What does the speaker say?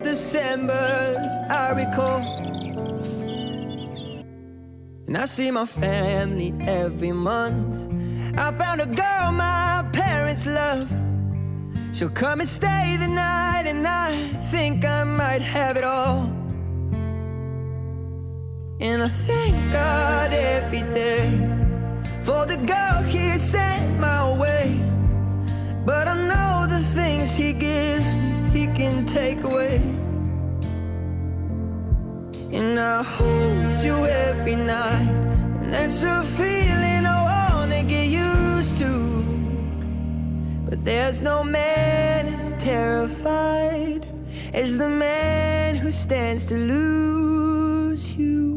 Decembers I recall, and I see my family every month. I found a girl my parents love. She'll come and stay the night, and I think I might have it all. And I thank God every day for the girl He sent my way. But I know the things He gives me, He can take away. And I hold you every night, and that's a feeling I wanna get used to. But there's no man as terrified as the man who stands to lose you.